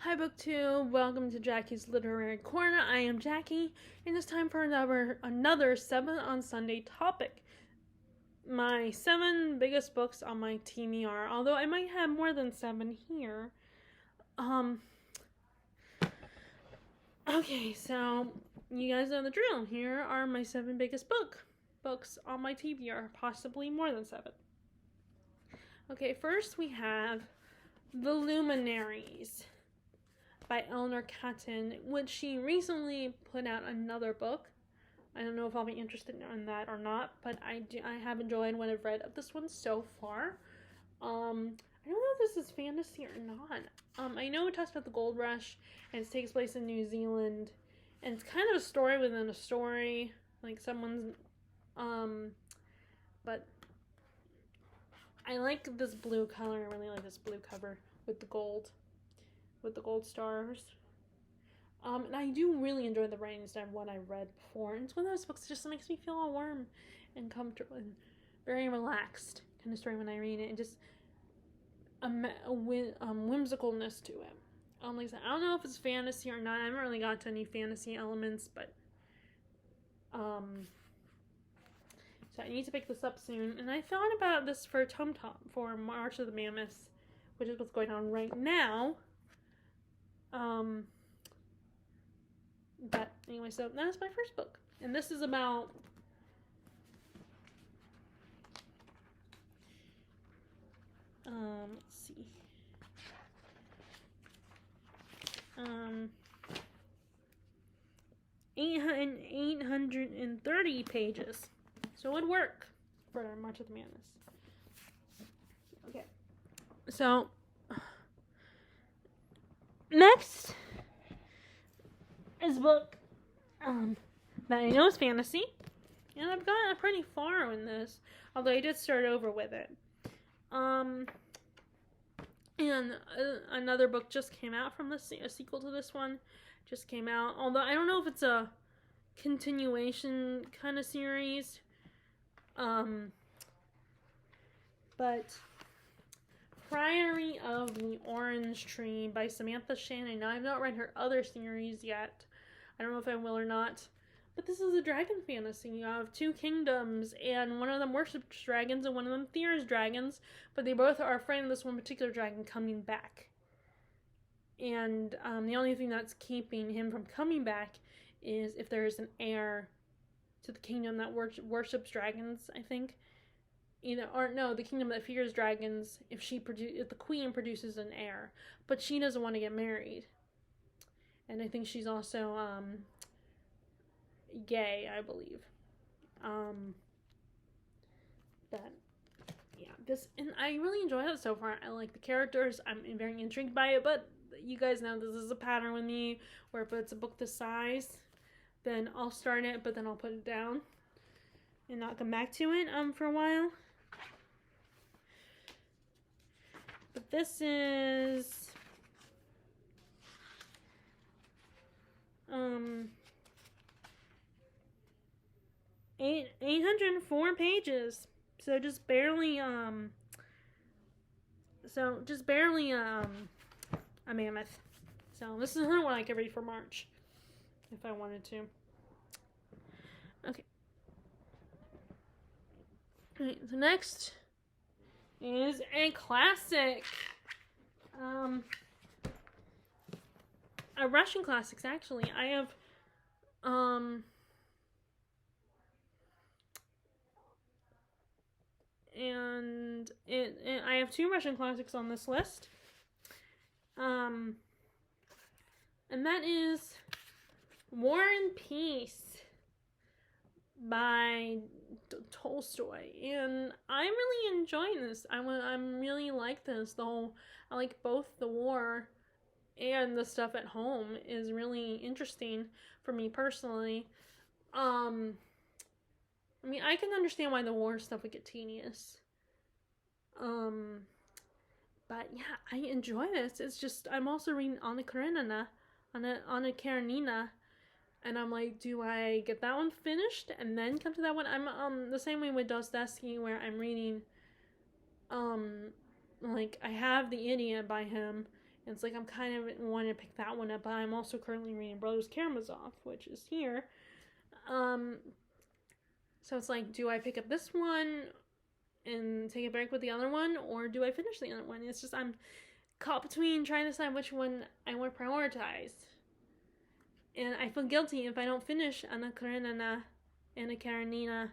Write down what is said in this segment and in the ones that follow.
Hi BookTube, welcome to Jackie's Literary Corner. I am Jackie, and it's time for another 7 on Sunday topic. My 7 biggest books on my TBR, although I might have more than 7 here. Okay, so you guys know the drill. Here are my 7 biggest books on my TBR, possibly more than 7. Okay, first we have The Luminaries by Eleanor Catton, which she recently put out another book. I don't know if I'll be interested in that or not, but I have enjoyed what I've read of this one so far. I don't know if this is fantasy or not. I know it talks about the gold rush, and it takes place in New Zealand, and it's kind of a story within a story, like someone's, but I like this blue color. I really like this blue cover with the gold stars. And I do really enjoy the writing style of what I've read before. And it's one of those books that just makes me feel all warm and comfortable and very relaxed kind of story when I read it. And just a whimsicalness to it. Like I said, I don't know if it's fantasy or not. I haven't really got to any fantasy elements, but so I need to pick this up soon. And I thought about this for for March of the Mammoths, which is what's going on right now. But anyway, so that's my first book. And this is about let's see. 830 pages. So it would work for March of the Madness. Okay. So next is a book that I know is fantasy, and I've gotten pretty far in this, although I did start over with it. And another book just came out from this, a sequel to this one just came out, although I don't know if it's a continuation kind of series, but Priory of the Orange Tree by Samantha Shannon. Now, I've not read her other series yet. I don't know if I will or not. But this is a dragon fantasy. You have 2 kingdoms, and one of them worships dragons, and one of them fears dragons, but they both are afraid of this one particular dragon coming back. And the only thing that's keeping him from coming back is if there is an heir to the kingdom that worships dragons, I think. The kingdom that fears dragons, if the queen produces an heir, but she doesn't want to get married. And I think she's also gay, I believe. But yeah, and I really enjoyed it so far. I like the characters. I'm very intrigued by it, but you guys know this is a pattern with me, where if it's a book this size, then I'll start it, but then I'll put it down and not come back to it for a while. But this is 804 pages. So just barely a mammoth. So this is what I could read for March if I wanted to. Okay. Alright, so next is a classic. A Russian classics, actually. I have I have 2 Russian classics on this list. And that is War and Peace by Tolstoy, and I'm really enjoying this. I'm really like this. I like both the war and the stuff at home is really interesting for me personally. I mean, I can understand why the war stuff would get tedious. But yeah, I enjoy this. It's just, I'm also reading Anna Karenina, and I'm like, do I get that one finished and then come to that one? I'm the same way with Dostoevsky, where I'm reading, like, I have The Idiot by him, And it's like I'm kind of wanting to pick that one up, but I'm also currently reading Brothers Karamazov, which is here. So it's like, do I pick up this one and take a break with the other one, or do I finish the other one? It's just I'm caught between trying to decide which one I want to prioritize. And I feel guilty if I don't finish Anna Karenina, Anna Karenina.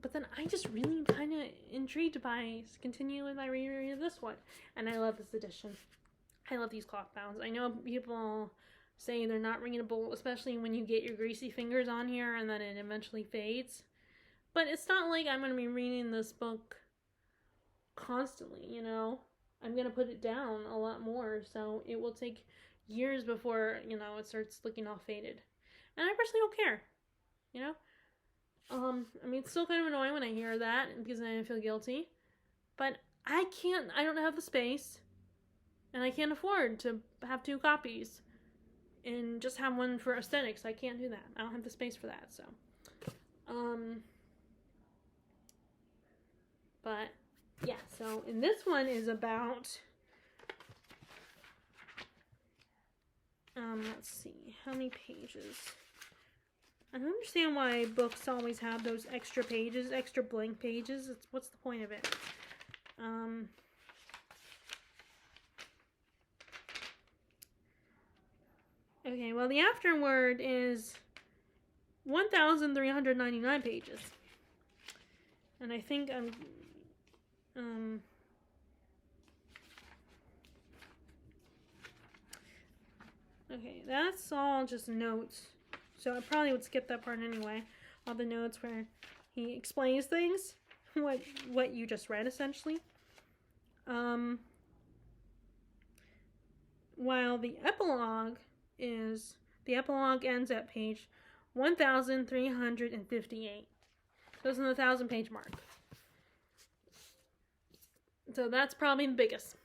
But then I just really kind of intrigued by continuing my reread of this one. And I love this edition. I love these cloth bounds. I know people say they're not readable, especially when you get your greasy fingers on here and then it eventually fades. But it's not like I'm going to be reading this book constantly, you know. I'm going to put it down a lot more, so it will take years before, you know, it starts looking all faded. And I personally don't care, you know. I mean, it's still kind of annoying when I hear that because I feel guilty. But I don't have the space, and I can't afford to have 2 copies and just have one for aesthetics. I can't do that. I don't have the space for that, so. But, yeah, so, and this one is about, let's see, how many pages? I don't understand why books always have those extra pages, extra blank pages. What's the point of it? Okay, well, the afterword is 1,399 pages. And I think okay, that's all just notes. So I probably would skip that part anyway. All the notes where he explains things, what you just read essentially. While the epilogue ends at page 1,358. So it's in the 1,000-page mark. So that's probably the biggest.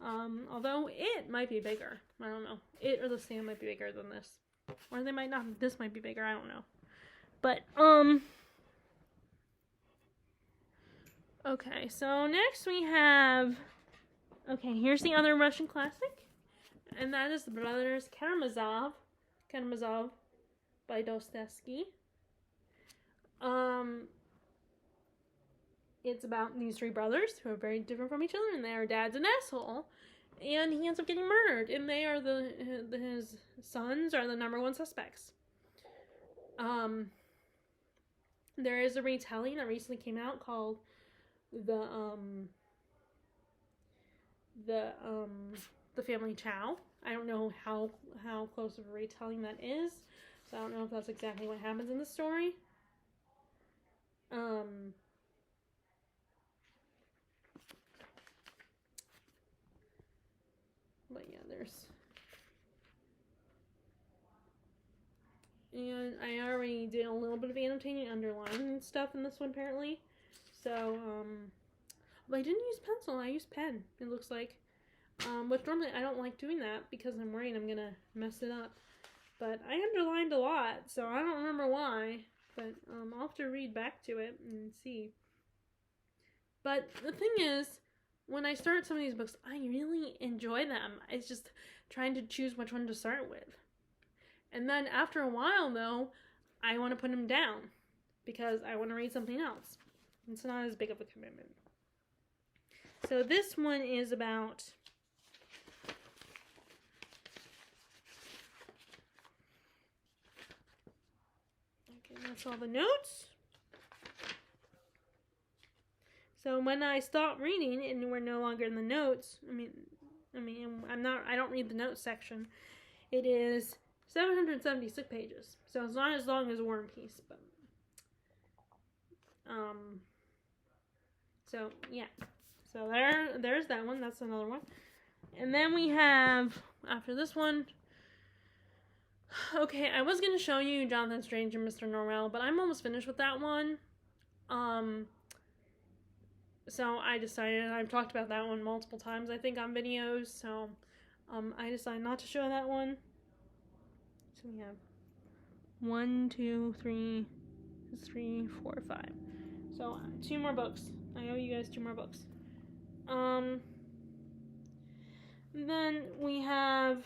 Although it might be bigger. I don't know. It or the Stand might be bigger than this. Or they might not. This might be bigger. I don't know. But, okay. So next we have, okay, here's the other Russian classic. And that is the Brothers Karamazov by Dostoevsky. It's about these 3 brothers who are very different from each other, and their dad's an asshole, and he ends up getting murdered, and they are his sons are the #1 suspects. There is a retelling that recently came out called the Family Chow. I don't know how close of a retelling that is, so I don't know if that's exactly what happens in the story. But yeah, and I already did a little bit of annotating, underlining stuff in this one apparently. So, but I didn't use pencil, I used pen, it looks like. Which normally I don't like doing that because I'm worried I'm gonna mess it up. But I underlined a lot, so I don't remember why. But, I'll have to read back to it and see. But the thing is, when I start some of these books, I really enjoy them. It's just trying to choose which one to start with. And then after a while, though, I want to put them down because I want to read something else. It's not as big of a commitment. So this one is about... Okay, that's all the notes. So when I stop reading and we're no longer in the notes, I don't read the notes section. It is 776 pages. So it's not as long as War and Peace, but so yeah. So there's that one. That's another one. And then we have, after this one, okay, I was gonna show you Jonathan Strange and Mr. Norrell, but I'm almost finished with that one. So I decided, I've talked about that one multiple times, I think, on videos, so I decided not to show that one. So we have 1, 2, 3, 4, 5. So 2 more books. I owe you guys 2 more books. Then we have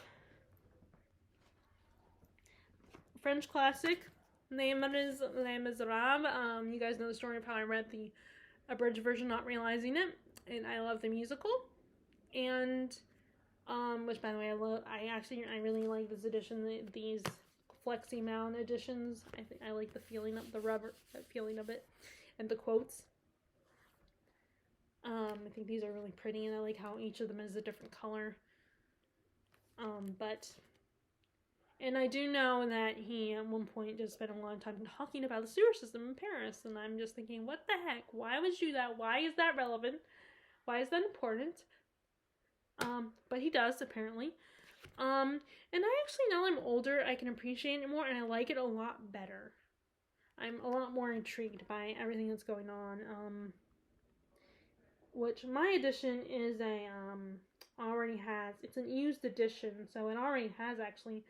French classic, Les Miserables. You guys know the story of how I read the abridged version, not realizing it, and I love the musical. And which, by the way, I really like this edition. These flexi mount editions. I like the feeling of the rubber, feeling of it, and the quotes. I think these are really pretty, and I like how each of them is a different color. And I do know that he at one point just spent a long time talking about the sewer system in Paris, and I'm just thinking, what the heck? Why would you do that? Why is that relevant? Why is that important? But he does, apparently. And I actually, now that I'm older, I can appreciate it more, and I like it a lot better. I'm a lot more intrigued by everything that's going on. Which my edition is it's an used edition, so it already has actually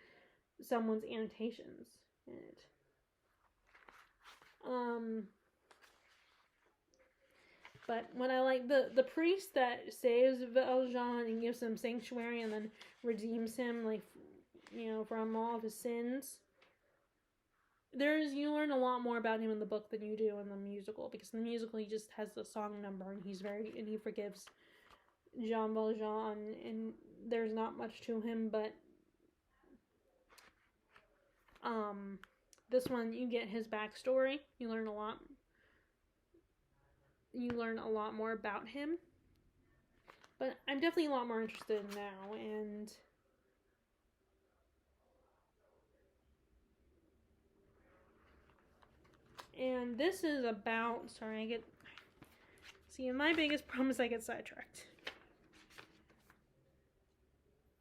someone's annotations in it. But when I like the priest that saves Valjean and gives him sanctuary and then redeems him, like, from all of his sins. You learn a lot more about him in the book than you do in the musical, because in the musical he just has the song number and he forgives Jean Valjean, and there's not much to him, but this one you get his backstory. You learn a lot more about him. But I'm definitely a lot more interested now, and this is about, my biggest problem is I get sidetracked.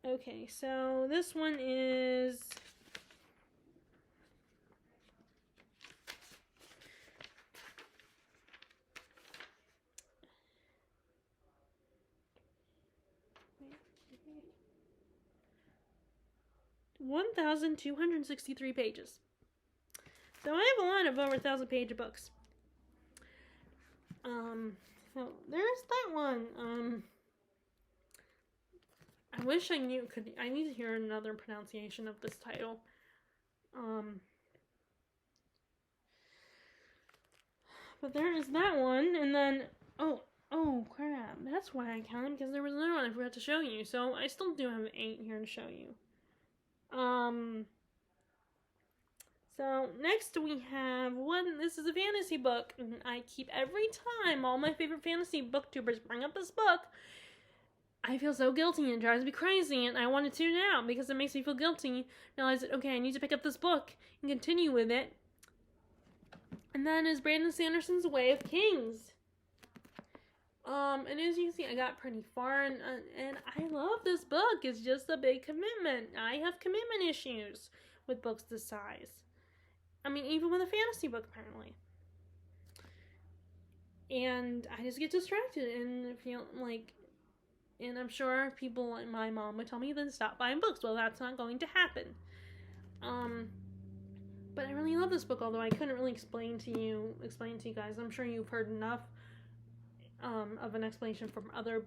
Okay, so this one is (1,263 pages. So I have a lot of over 1,000-page books. So there's that one. I wish I need to hear another pronunciation of this title. But there is that one, and then, oh crap, that's why I counted, because there was another one I forgot to show you, so I still do have 8 here to show you. So next we have one. This is a fantasy book, and I keep, every time all my favorite fantasy booktubers bring up this book, I feel so guilty and it drives me crazy, and I want to tune out because it makes me feel guilty. Realize that, okay, I need to pick up this book and continue with it. And that is Brandon Sanderson's Way of Kings. And as you can see, I got pretty far, and I love this book. It's just a big commitment. I have commitment issues with books this size. I mean, even with a fantasy book, apparently. And I just get distracted and feel like, and I'm sure people like my mom would tell me then stop buying books. Well, that's not going to happen. But I really love this book, although I couldn't really explain to you guys. I'm sure you've heard enough of an explanation from other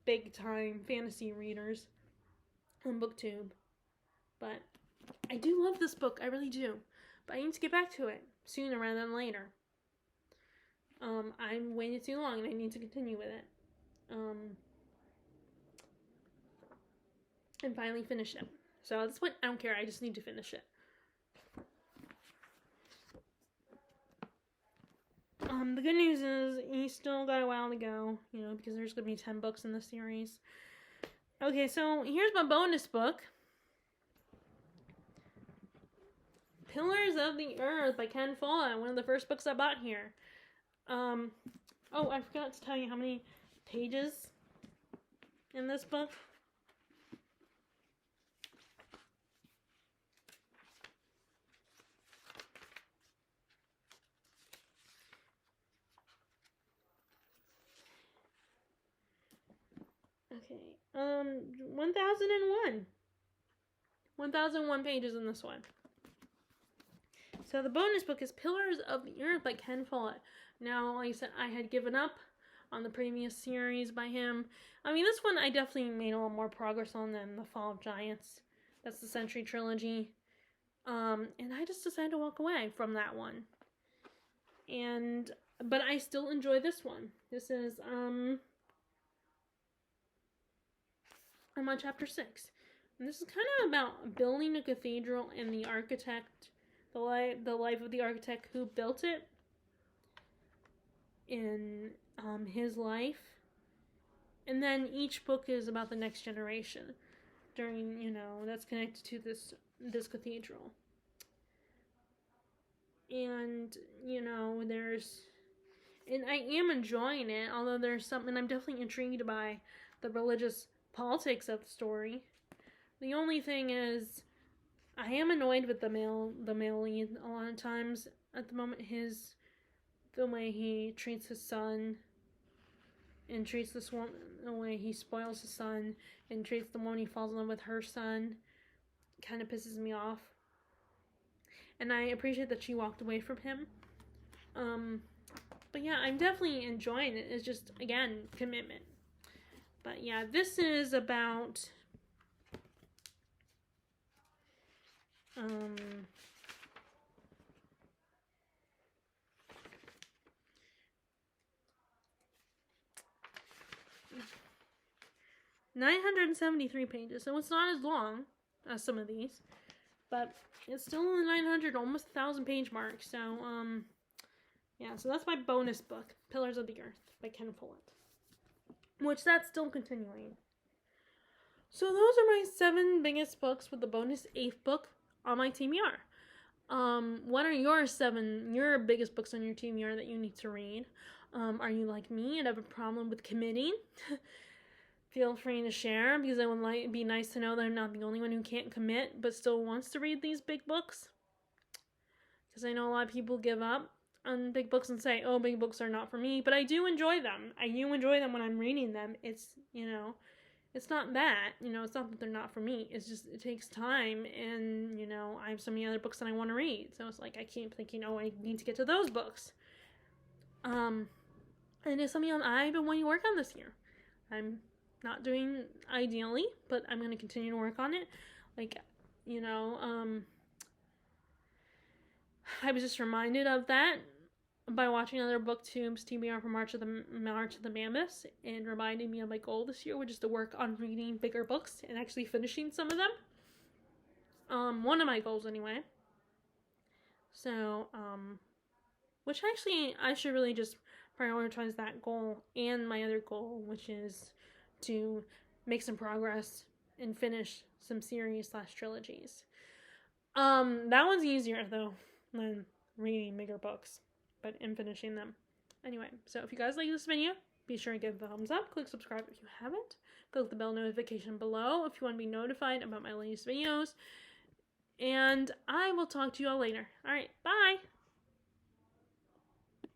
big time fantasy readers on BookTube. But I do love this book, I really do. But I need to get back to it sooner rather than later. I waited too long and I need to continue with it. And finally finish it. So at this point, I don't care, I just need to finish it. The good news is you still got a while to go, because there's going to be 10 books in the series. Okay, so here's my bonus book. Pillars of the Earth by Ken Follett, one of the first books I bought here. I forgot to tell you how many pages in this book. Okay, 1,001. 1,001 pages in this one. So the bonus book is Pillars of the Earth by Ken Follett. Now, like I said, I had given up on the previous series by him. I mean, this one I definitely made a little more progress on than The Fall of Giants. That's the Century Trilogy. And I just decided to walk away from that one. But I still enjoy this one. This is, I'm on chapter 6. And this is kind of about building a cathedral and the architect, the life of the architect who built it in his life. And then each book is about the next generation during, that's connected to this cathedral. And, and I am enjoying it, although there's something I'm definitely intrigued by the religious politics of the story. The only thing is, I am annoyed with the male lead a lot of times. At the moment, the way he treats his son, and treats this woman, the way he spoils his son, and treats the woman he falls in love with, her son, kind of pisses me off. And I appreciate that she walked away from him. But yeah, I'm definitely enjoying it. It's just, again, commitment. But yeah, this is about 973 pages, so it's not as long as some of these, but it's still in the 900, almost 1,000 page mark. So yeah, so that's my bonus book, Pillars of the Earth by Ken Follett, which that's still continuing. So those are my 7 biggest books with the bonus 8th book on my TBR. What are your biggest books on your TBR that you need to read? Are you like me and have a problem with committing? Feel free to share, because it would be nice to know that I'm not the only one who can't commit but still wants to read these big books. Because I know a lot of people give up on big books and say, oh, big books are not for me, but I do enjoy them. I do enjoy them when I'm reading them. It's, it's not that, it's not that they're not for me. It's just, it takes time, and, I have so many other books that I want to read. So it's like, I keep thinking, oh, I need to get to those books. And it's something I've been wanting to work on this year. I'm not doing ideally, but I'm going to continue to work on it. Like, I was just reminded of that by watching other BookTube's TBR for March of the Mammoths, and reminding me of my goal this year, which is to work on reading bigger books and actually finishing some of them. One of my goals anyway. So, which actually I should really just prioritize that goal and my other goal, which is to make some progress and finish some series/trilogies. That one's easier though than reading bigger books, but in finishing them. Anyway, so if you guys like this video, be sure to give it a thumbs up, click subscribe if you haven't, click the bell notification below if you want to be notified about my latest videos, and I will talk to you all later. Alright, bye!